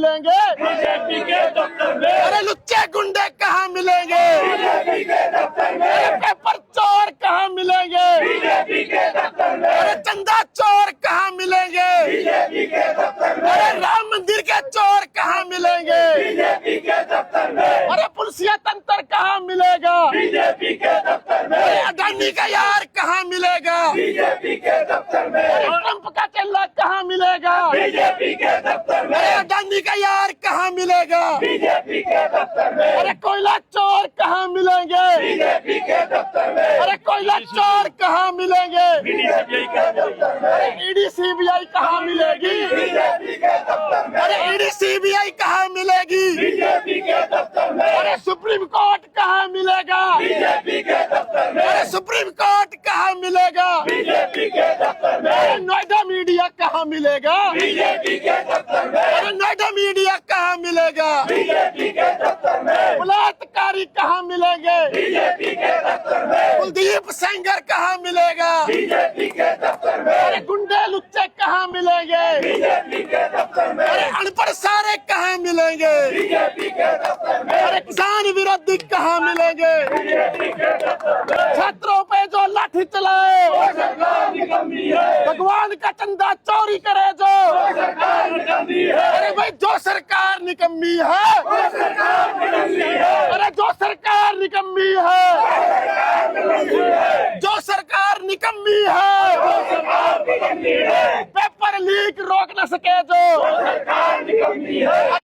मिलेंगे? बीजेपी के दफ्तर में। अरे लुच्चे गुंडे कहाँ मिलेंगे? बीजेपी के दफ्तर में। अरे पेपर चोर कहाँ मिलेंगे? बीजेपी के दफ्तर में। अरे चंदा चोर कहाँ मिलेंगे? बीजेपी के दफ्तर में। अरे राम मंदिर के चोर कहाँ मिलेंगे? बीजेपी के दफ्तर में। अरे पुलिसिया तंत्र कहाँ मिलेगा? बीजेपी के दफ्तर में। अरे अडानी का यार कहाँ मिलेगा? बीजेपी के दफ्तर में। अरे ट्रंप का चेला कहाँ मिलेगा? बीजेपी के दफ्तर में। अरे अडानी का यार कहाँ मिलेगा? बीजेपी के दफ्तर में। अरे कोयला चोर कहाँ मिलेंगे? बीजेपी के दफ्तर में। अरे कोयला चोर कहाँ मिलेंगे? बीजेपी के दफ्तर में। अरे ईडी सीबीआई कहाँ मिलेगी? बीजेपी के दफ्तर में। अरे ईडी सीबीआई कहाँ मिलेगी? बीजेपी के दफ्तर में। अरे सुप्रीम कोर्ट कहाँ मिलेगा? बीजेपी के दफ्तर में। अरे सुप्रीम कोर्ट कहाँ मिलेगा? बीजेपी के दफ्तर में। अरे नोएडा मीडिया कहाँ मिलेगा? बीजेपी के दफ्तर में। अरे नोएडा मीडिया कहाँ मिलेगा? बीजेपी के दफ्तर में। बलात्कारी कहाँ मिलेंगे? बीजेपी के दफ्तर में। कुलदीप सेंगर कहाँ मिलेगा? बीजेपी के दफ्तर में। अरे गुंडे लुच्चे कहाँ मिलेंगे? बीजेपी के दफ्तर में। अरे अनपढ़ सारे कहाँ मिलेंगे? बीजेपी के दफ्तर में। अरे किसान विरोधी कहाँ मिलेंगे? बीजेपी के दफ्तर में। छात्रों पे जो लाठी चलाए, वो सरकार निकम्मी है। भगवान का चंदा चोरी करे जो, वो सरकार निकम्मी है। अरे भाई जो सरकार निकम्मी है, वो सरकार निकम्मी है। अरे जो सरकार निकम्मी है, जो सरकार निकम्मी है, वो सरकार निकम्मी है। पेपर लीक रोक न सके जो, वो सरकार निकम्मी है।